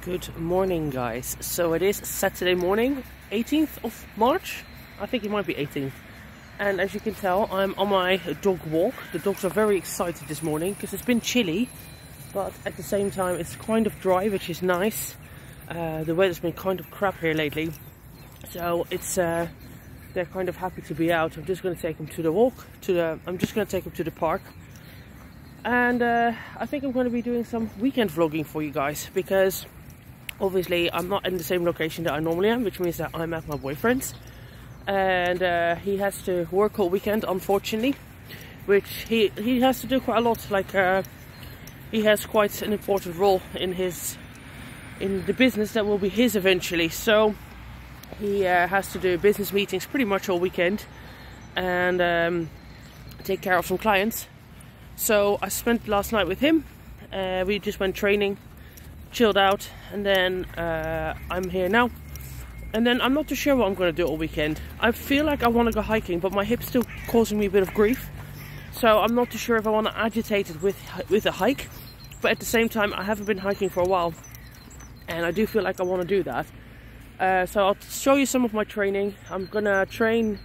Good morning, guys. So it is Saturday morning, 18th of March. I think it might be 18th. And as you can tell, I'm on my dog walk. The dogs are very excited this morning because it's been chilly, but at the same time it's kind of dry, which is nice. The weather's been kind of crap here lately, so it's they're kind of happy to be out. I'm just going to take them to the walk. I'm just going to take them to the park. And I think I'm going to be doing some weekend vlogging for you guys, because obviously I'm not in the same location that I normally am, which means that I'm at my boyfriend's, and he has to work all weekend, unfortunately, which he has to do quite a lot. Like he has quite an important role in the business that will be his eventually, so he has to do business meetings pretty much all weekend and take care of some clients. So I spent last night with him. We just went training, chilled out, and then I'm here now. And then I'm not too sure what I'm going to do all weekend. I feel like I want to go hiking, but my hip's still causing me a bit of grief. So I'm not too sure if I want to agitate it with a hike. But at the same time, I haven't been hiking for a while, and I do feel like I want to do that. So I'll show you some of my training. I'm going to train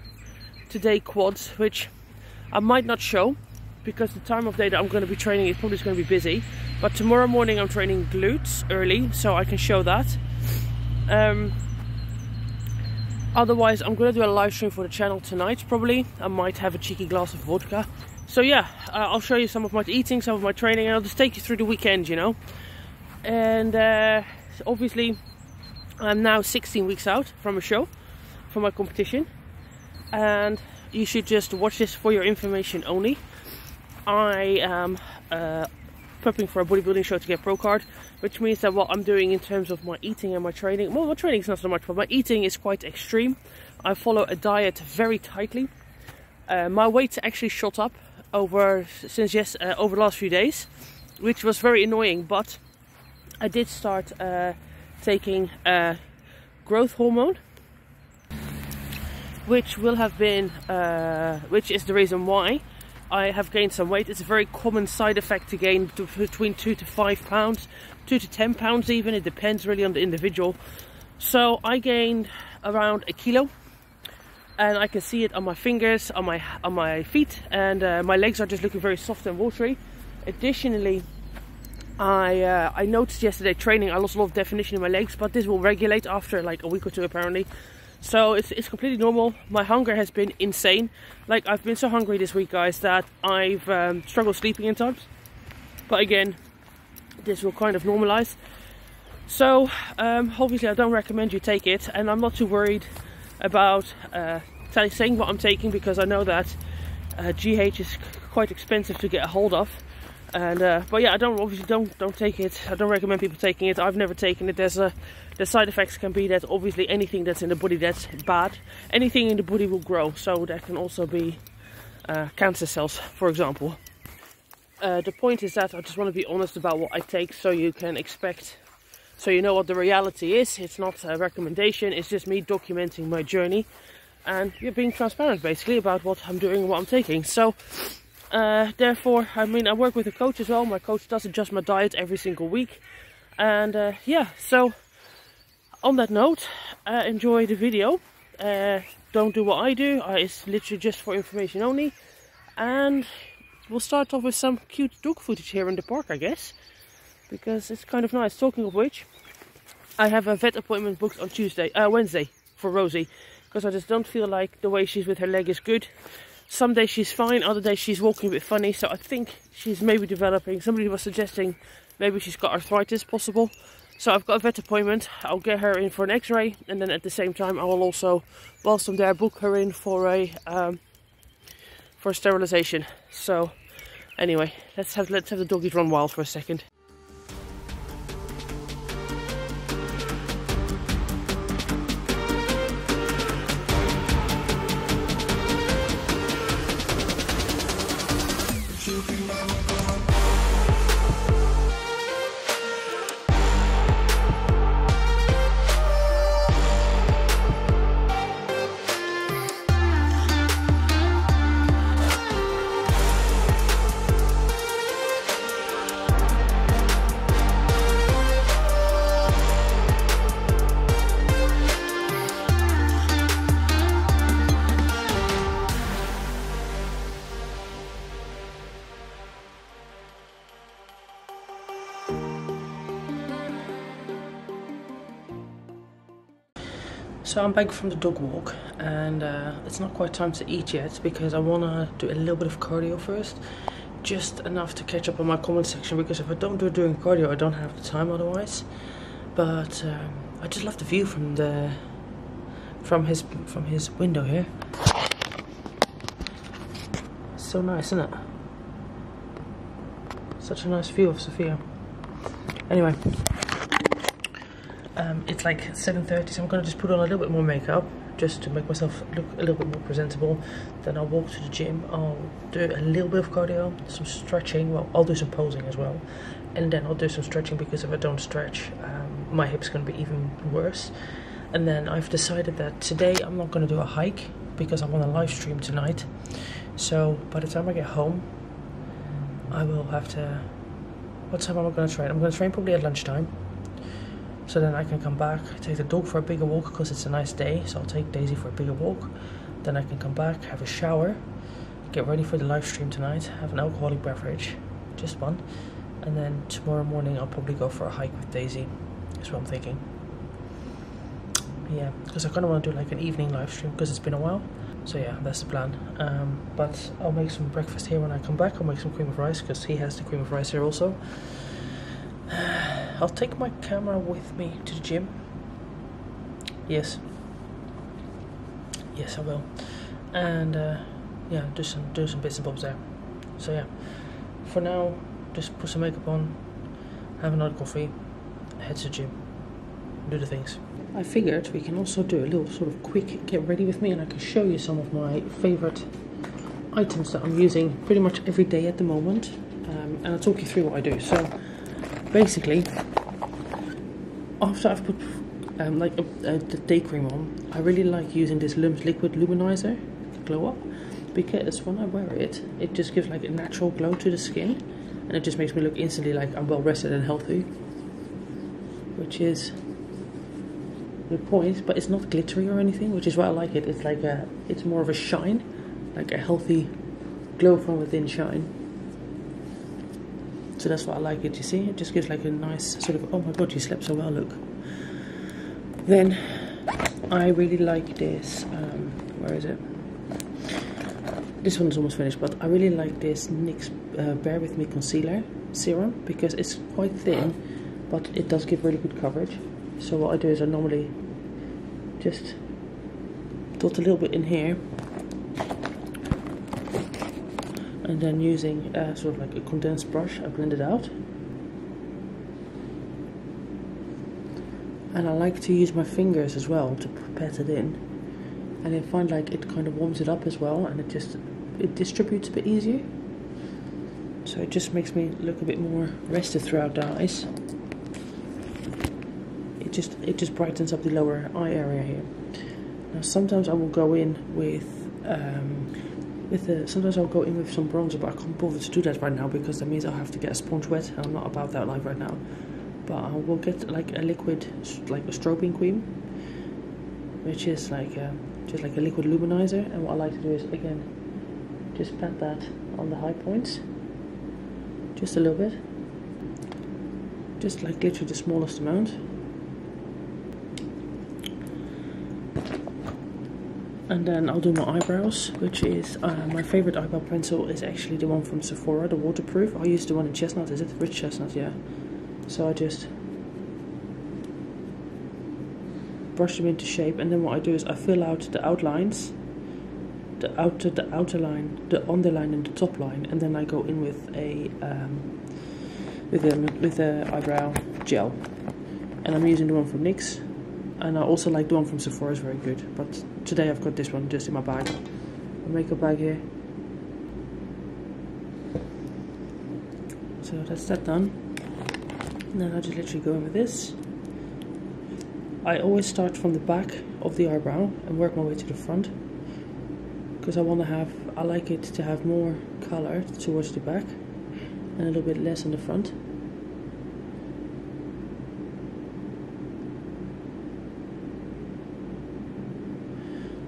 today quads, which I might not show, because the time of day that I'm going to be training is probably going to be busy. But tomorrow morning I'm training glutes early, so I can show that. Otherwise I'm going to do a live stream for the channel tonight probably. I might have a cheeky glass of vodka. So yeah, I'll show you some of my eating, some of my training, and I'll just take you through the weekend, you know. And obviously I'm now 16 weeks out from a show, from my competition. And you should just watch this for your information only. I am prepping for a bodybuilding show to get pro card, which means that what I'm doing in terms of my eating and my training, well, my training is not so much, but my eating is quite extreme. I follow a diet very tightly. My weight actually shot up over the last few days, which was very annoying, but I did start taking growth hormone, which will have been which is the reason why I have gained some weight. It's a very common side effect to gain between 2 to 5 pounds, 2 to 10 pounds even. It depends really on the individual. So I gained around 1 kilo, and I can see it on my fingers, on my feet, and my legs are just looking very soft and watery. Additionally, I noticed yesterday training I lost a lot of definition in my legs, but this will regulate after like a week or two apparently. So it's completely normal. My hunger has been insane. Like, I've been so hungry this week, guys, that I've struggled sleeping in times. But again, this will kind of normalize. So obviously I don't recommend you take it, and I'm not too worried about saying what I'm taking, because I know that GH is quite expensive to get a hold of. And but yeah, don't take it. I don't recommend people taking it. I've never taken it. The side effects can be that obviously anything that's in the body that's bad, anything in the body will grow. So that can also be cancer cells, for example. The point is that I just want to be honest about what I take, so you can expect, so you know what the reality is. It's not a recommendation. It's just me documenting my journey, and you're being transparent basically about what I'm doing and what I'm taking. So therefore, I mean, I work with a coach as well. My coach does adjust my diet every single week. And yeah, so on that note, enjoy the video. Don't do what I do. It's literally just for information only. And we'll start off with some cute dog footage here in the park, I guess, because it's kind of nice. Talking of which, I have a vet appointment booked on Wednesday for Rosie, because I just don't feel like the way she's with her leg is good. Some days she's fine, other days she's walking a bit funny, so I think she's maybe developing. Somebody was suggesting maybe she's got arthritis, possible. So I've got a vet appointment. I'll get her in for an x-ray, and then at the same time I will also, whilst I'm there, book her in for a sterilization. So anyway, let's have the doggies run wild for a second. So I'm back from the dog walk, and it's not quite time to eat yet because I want to do a little bit of cardio first. Just enough to catch up on my comment section, because if I don't do it during cardio I don't have the time otherwise. But I just love the view from his window here. So nice, isn't it? Such a nice view of Sophia. Anyway, it's like 7:30, so I'm gonna just put on a little bit more makeup just to make myself look a little bit more presentable. Then I'll walk to the gym. I'll do a little bit of cardio, some stretching. Well, I'll do some posing as well, and then I'll do some stretching, because if I don't stretch, my hip's gonna be even worse. And then I've decided that today I'm not gonna do a hike because I want to live stream tonight. So by the time I get home, I will have to. What time am I gonna train? I'm gonna train probably at lunchtime. So then I can come back, take the dog for a bigger walk because it's a nice day. So I'll take Daisy for a bigger walk. Then I can come back, have a shower, get ready for the live stream tonight, have an alcoholic beverage, just one. And then tomorrow morning I'll probably go for a hike with Daisy. That's what I'm thinking. Yeah, because I kind of want to do like an evening live stream because it's been a while. So yeah, that's the plan. But I'll make some breakfast here when I come back. I'll make some cream of rice because he has the cream of rice here also. I'll take my camera with me to the gym. Yes, I will. And yeah, do some bits and bobs there. So yeah, for now, just put some makeup on, have another coffee, head to the gym, do the things. I figured we can also do a little sort of quick get ready with me, and I can show you some of my favorite items that I'm using pretty much every day at the moment, and I'll talk you through what I do. So basically, after I've put the day cream on, I really like using this liquid luminizer glow up, because when I wear it, it just gives like a natural glow to the skin, and it just makes me look instantly like I'm well rested and healthy, which is the point. But it's not glittery or anything, which is why I like it. It's like it's more of a shine, like a healthy glow from within shine. So that's why I like it, you see? It just gives like a nice sort of, oh my god, you slept so well, look. Then, I really like this, where is it? This one's almost finished, but I really like this NYX Bear With Me Concealer Serum, because it's quite thin, but it does give really good coverage. So what I do is I normally just dot a little bit in here, and then using sort of like a condensed brush, I blend it out. And I like to use my fingers as well to pat it in, and I find like it kind of warms it up as well, and it distributes a bit easier. So it just makes me look a bit more rested throughout the eyes. It just brightens up the lower eye area here. Now sometimes I will go in with sometimes I'll go in with some bronzer, but I can't bother to do that right now because that means I'll have to get a sponge wet, and I'm not about that life right now. But I will get like a liquid, like a strobing cream, which is like just like a liquid luminizer. And what I like to do is, again, just pat that on the high points, just a little bit, just like literally the smallest amount. And then I'll do my eyebrows, which is my favorite eyebrow pencil is actually the one from Sephora, the waterproof. I use the one in chestnut. Is it rich chestnut? Yeah. So I just brush them into shape, and then what I do is I fill out the outlines, the outer line, the underline, and the top line, and then I go in with a eyebrow gel, and I'm using the one from NYX, and I also like the one from Sephora, is very good. But today I've got this one just in my bag, a makeup bag here. So that's that done. And then I just literally go in with this. I always start from the back of the eyebrow and work my way to the front, because I like it to have more color towards the back and a little bit less on the front.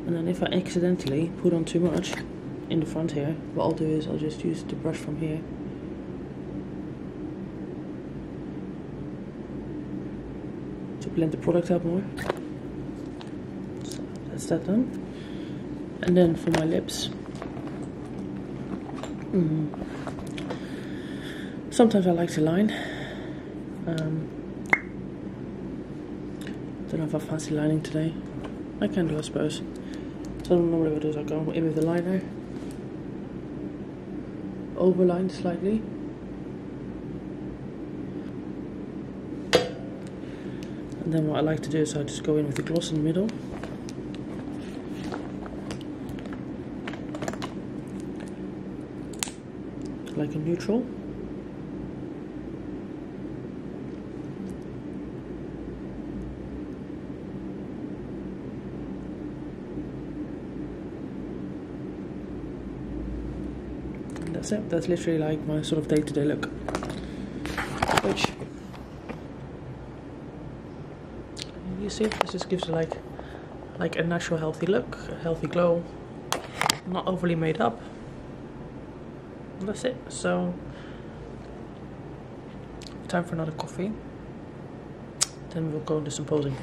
And then if I accidentally put on too much in the front here, what I'll do is I'll just use the brush from here to blend the product out more. That's that done. And then for my lips, sometimes I like to line. Don't know if I fancy lining today. I can do, I suppose. So normally what I do is I go in with the liner, overline slightly, and then what I like to do is I just go in with the gloss in the middle. Like a neutral. And that's it. That's literally like my sort of day-to-day look. Which, you see, this just gives you like a natural healthy look, a healthy glow, not overly made up. And that's it. So time for another coffee, then we'll go and do some posing.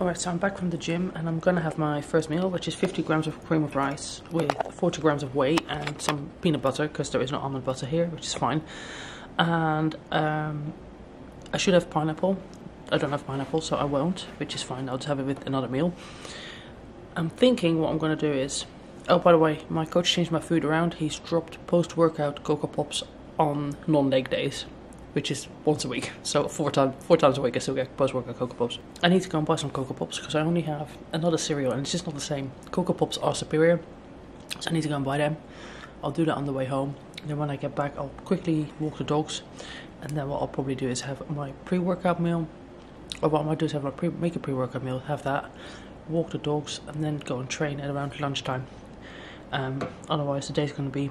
Alright, so I'm back from the gym and I'm gonna have my first meal, which is 50 grams of cream of rice with 40 grams of whey and some peanut butter, because there is no almond butter here, which is fine. And I should have pineapple. I don't have pineapple, so I won't, which is fine. I'll just have it with another meal. I'm thinking what I'm gonna do is, oh, by the way, my coach changed my food around. He's dropped post-workout Cocoa Pops on non-leg days, which is once a week. So four times a week I still get post-workout Cocoa Pops. I need to go and buy some Cocoa Pops because I only have another cereal and it's just not the same. Cocoa Pops are superior, so I need to go and buy them. I'll do that on the way home. And then when I get back, I'll quickly walk the dogs. And then what I'll probably do is have my pre-workout meal. Or what I might do is have make a pre-workout meal, have that, walk the dogs, and then go and train at around lunchtime. Otherwise the day's going to be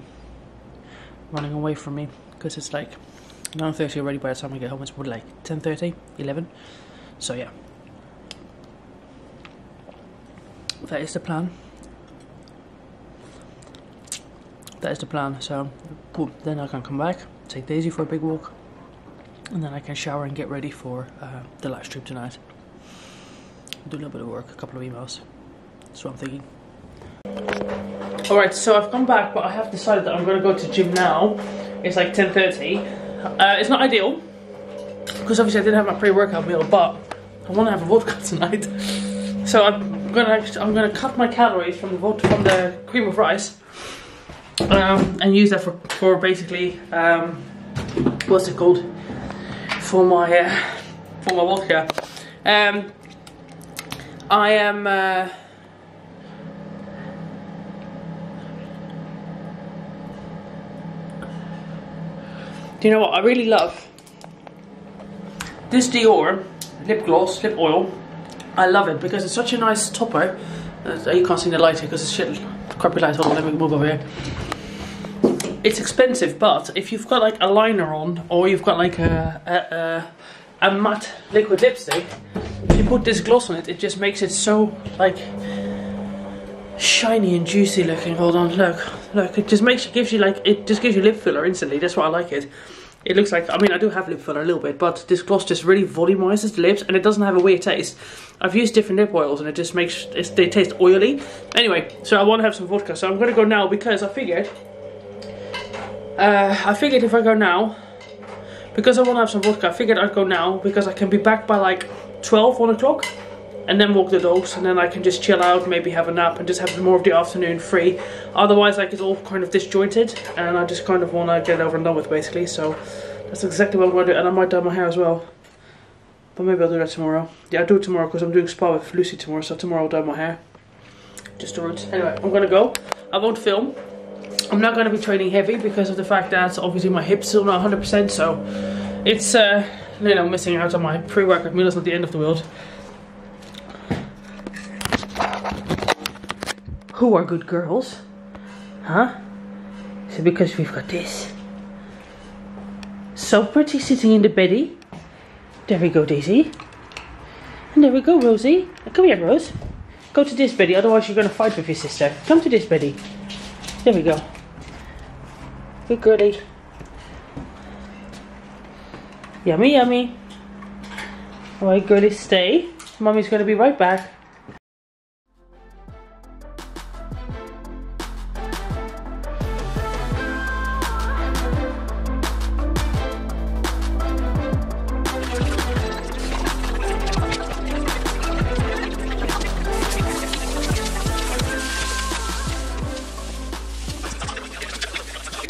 running away from me because it's like 9:30 already. By the time I get home it's probably like 10:30, 11. So yeah, that is the plan. That is the plan. So then I can come back, take Daisy for a big walk, and then I can shower and get ready for the live stream tonight. Do a little bit of work, a couple of emails. That's what I'm thinking. Alright, so I've come back, but I have decided that I'm going to go to the gym now. It's like 10:30. It's not ideal, because obviously I didn't have my pre-workout meal, but I want to have a vodka tonight. So I'm gonna cut my calories from the cream of rice, and use that for basically what's it called, for my vodka. I am do you know what I really love? This Dior lip gloss, lip oil. I love it because it's such a nice topper. You can't see the light here because it's shit crappy light. Hold on, let me move over here. It's expensive, but if you've got like a liner on, or you've got like a matte liquid lipstick, if you put this gloss on it, it just makes it so like shiny and juicy looking. Hold on, look, it just gives you lip filler instantly. That's why I like it. It looks like, I mean, I do have lip filler a little bit, but this gloss just really volumizes the lips, and it doesn't have a weird taste. I've used different lip oils and it just makes they taste oily. Anyway, so I want to have some vodka, so I'm gonna go now because I figured if I go now, because I want to have some vodka, I figured I'd go now because I can be back by like 12, 1 o'clock. and then walk the dogs, and then I can just chill out, maybe have a nap, and just have more of the afternoon free. Otherwise, like, it's all kind of disjointed, and I just kind of want to get it over and done with, basically. So that's exactly what I'm going to do, and I might dye my hair as well. But maybe I'll do that tomorrow. Yeah, I'll do it tomorrow because I'm doing spa with Lucy tomorrow, so tomorrow I'll dye my hair. Just the roots. Anyway, I'm going to go. I won't film. I'm not going to be training heavy because of the fact that obviously my hips still not 100%, so it's, you know, missing out on my pre-workout meal. It's not the end of the world. Who are good girls? Huh? Is it because we've got this? So pretty sitting in the beddy. There we go, Daisy. And there we go, Rosie. Come here, Rose. Go to this beddy, otherwise you're going to fight with your sister. Come to this beddy. There we go. Good girlie. Yummy, yummy. Alright, girlie, stay. Mommy's going to be right back.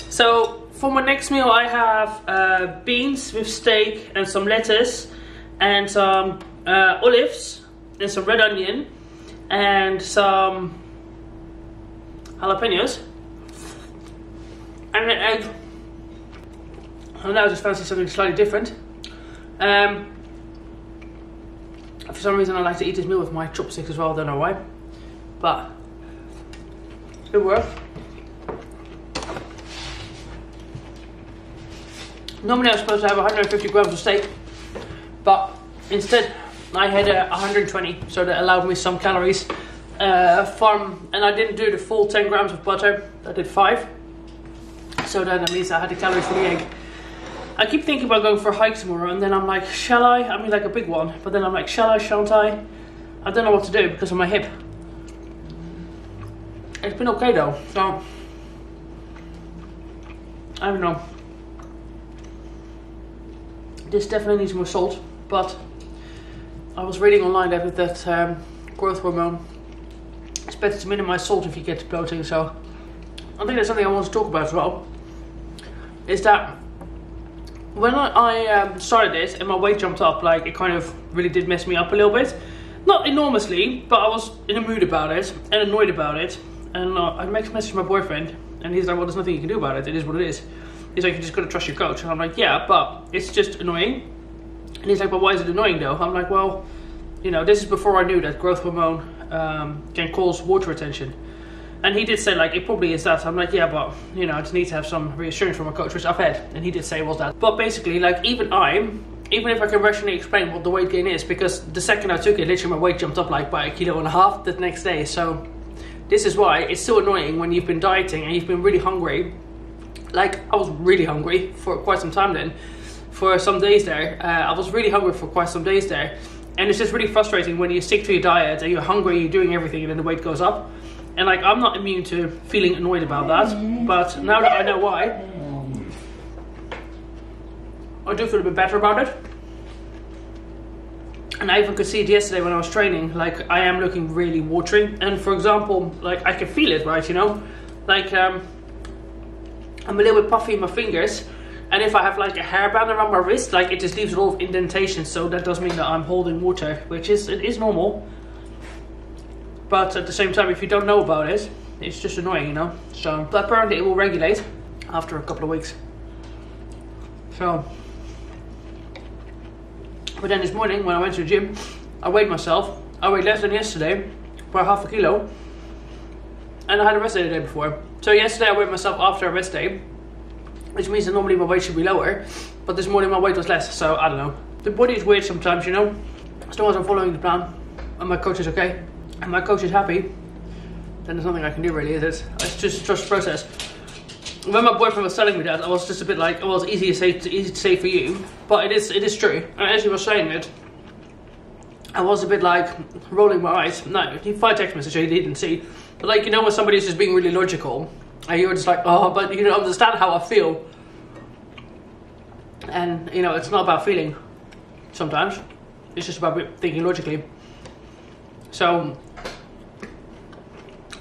So for my next meal I have beans with steak and some lettuce and some olives and some red onion and some jalapenos and an egg. And now I just fancy something slightly different. For some reason I like to eat this meal with my chopsticks as well, I don't know why, but it worked. Normally I'm supposed to have 150 grams of steak, but instead I had 120, so that allowed me some calories and I didn't do the full 10 grams of butter, I did 5, so then that means I had the calories for the egg. I keep thinking about going for a hike tomorrow, and then I'm like, shall I? I mean, like a big one, but then I'm like, shall I, shan't I? I don't know what to do because of my hip. It's been okay though, so I don't know. This definitely needs more salt, but I was reading online that with that growth hormone, it's better to minimize salt if you get bloating. So I think that's something I want to talk about as well, is that when I started this and my weight jumped up, like it kind of really did mess me up a little bit. Not enormously, but I was in a mood about it and annoyed about it. And I messaged my boyfriend and he's like, well, there's nothing you can do about it. It is what it is. He's like, you just gotta trust your coach. And I'm like, yeah, but it's just annoying. And he's like, but why is it annoying though? I'm like, well, you know, this is before I knew that growth hormone can cause water retention. And he did say, like, it probably is that. I'm like, yeah, but, you know, I just need to have some reassurance from a coach, which I've had. And he did say it was that. But basically, like, even if I can rationally explain what the weight gain is, because the second I took it, literally my weight jumped up like by 1.5 kilos the next day. So this is why it's so annoying when you've been dieting and you've been really hungry. Like, I was really hungry for quite some time then. For some days there, I was really hungry for quite some days there. And it's just really frustrating when you stick to your diet and you're hungry, you're doing everything, and then the weight goes up. And like, I'm not immune to feeling annoyed about that. But now that I know why, I do feel a bit better about it. And I even could see it yesterday when I was training. Like, I am looking really watery. And for example, like, I can feel it, right, you know? Like, I'm a little bit puffy in my fingers, and if I have like a hairband around my wrist, like, it just leaves a lot of indentation, so that does mean that I'm holding water, which is normal. But at the same time, if you don't know about it, it's just annoying, you know. So, but apparently it will regulate after a couple of weeks. So, but then this morning when I went to the gym, I weighed myself. I weighed less than yesterday by 0.5 kilo, and I had a rest day the day before. So yesterday I weighed myself after a rest day, which means that normally my weight should be lower, but this morning my weight was less, so I don't know. The body is weird sometimes, you know. As long as I'm following the plan and my coach is okay and my coach is happy, then there's nothing I can do really, is it? It's just trust the process. When my boyfriend was telling me that, I was just a bit like, well, it's easy to say for you, but it is true. And as he was saying it, I was a bit like rolling my eyes. No, he fired text message, he didn't see. But like, you know, when somebody's just being really logical, and you're just like, oh, but you don't understand how I feel. And, you know, it's not about feeling sometimes. It's just about thinking logically. So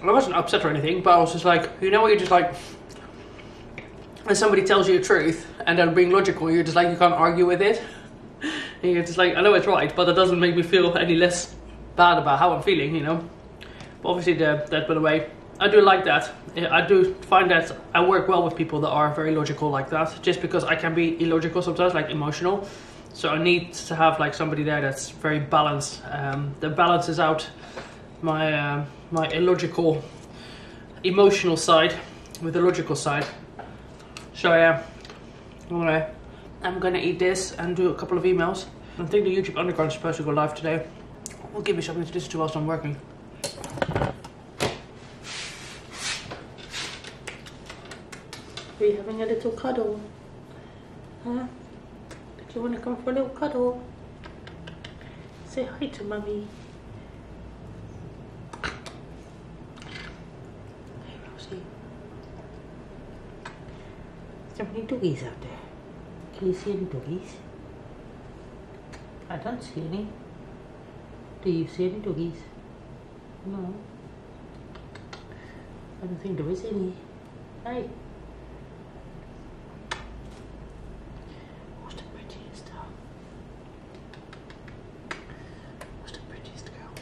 I wasn't upset or anything, but I was just like, you know what, you're just like, when somebody tells you the truth and they're being logical, you're just like, you can't argue with it. And you're just like, I know it's right, but that doesn't make me feel any less bad about how I'm feeling, you know. But obviously that by the way, I do like that. I do find that I work well with people that are very logical like that, just because I can be illogical sometimes, like emotional. So I need to have like somebody there that's very balanced, that balances out my my illogical, emotional side with the logical side. So yeah, anyway, I'm gonna eat this and do a couple of emails. I think the YouTube Underground is supposed to go live today. Will give me something to listen to whilst I'm working. Are you having a little cuddle? Huh? Did you want to come for a little cuddle? Say hi to Mummy. Hey Rosie. Is there any doggies out there? Can you see any doggies? I don't see any. Do you see any doggies? No. I don't think there is any. Hey. What's the prettiest dog? What's the prettiest girl?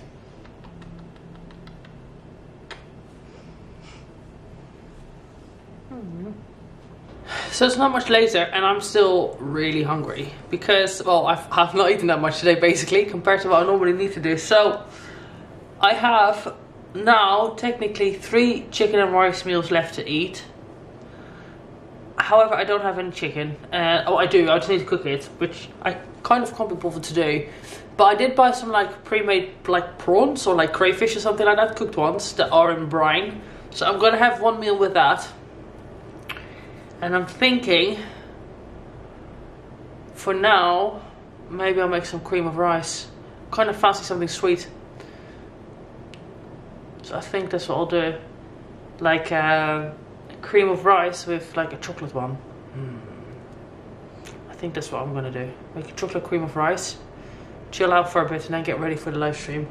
So it's not much later and I'm still really hungry because, well, I've not eaten that much today basically compared to what I normally need to do. So I have now technically 3 chicken and rice meals left to eat. However, I don't have any chicken. Oh, I do. I just need to cook it, which I kind of can't be bothered to do. But I did buy some like pre-made like prawns or like crayfish or something like that, cooked ones that are in brine. So I'm gonna have 1 meal with that. And I'm thinking, for now, maybe I'll make some cream of rice. Kind of fancy something sweet. So I think that's what I'll do. Like cream of rice with like a chocolate one. I think that's what I'm gonna do. Make a chocolate cream of rice. Chill out for a bit and then get ready for the live stream.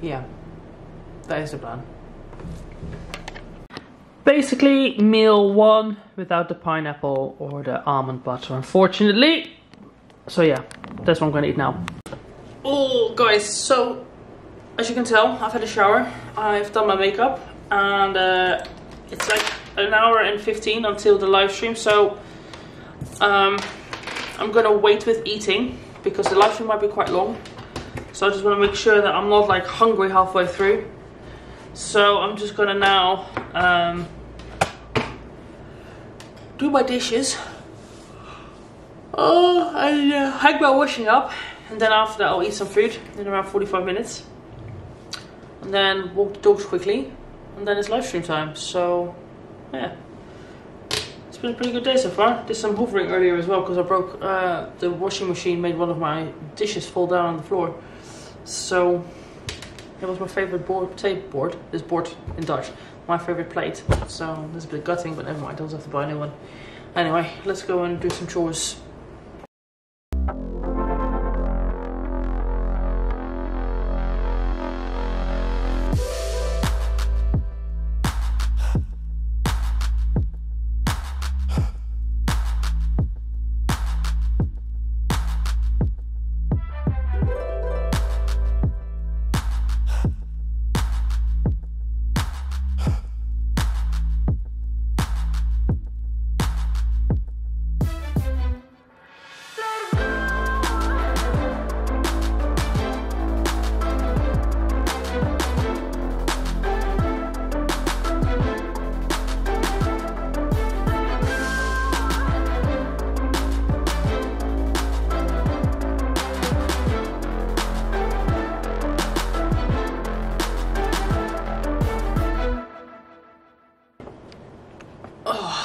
Yeah, that is the plan. Basically, meal 1 without the pineapple or the almond butter, unfortunately. So yeah, that's what I'm gonna eat now. Oh, guys, so as you can tell, I've had a shower, I've done my makeup, and it's like an hour and 15 until the live stream. So I'm gonna wait with eating because the live stream might be quite long. So I just want to make sure that I'm not like hungry halfway through. So I'm just gonna now do my dishes. Oh, and hang my washing up, and then after that I'll eat some food in around 45 minutes, and then walk the dogs quickly, and then it's live stream time. So yeah, it's been a pretty good day so far. Did some hoovering earlier as well because I broke the washing machine, made one of my dishes fall down on the floor. So it was my favorite board, this board in Dutch, my favorite plate. So this is a bit gutting, but never mind, I'll just have to buy a new one. Anyway, let's go and do some chores.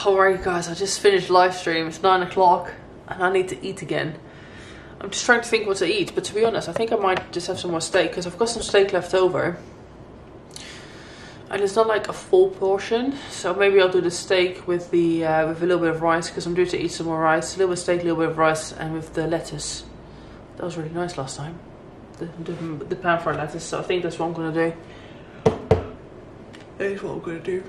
Alright guys, I just finished live stream. It's 9 o'clock and I need to eat again. I'm just trying to think what to eat, but to be honest, I think I might just have some more steak because I've got some steak left over. and it's not like a full portion. So maybe I'll do the steak with the with a little bit of rice, because I'm due to eat some more rice. A little bit of steak, a little bit of rice, and with the lettuce. That was really nice last time. The pan fried lettuce. So I think that's what I'm gonna do. That is what I'm gonna do.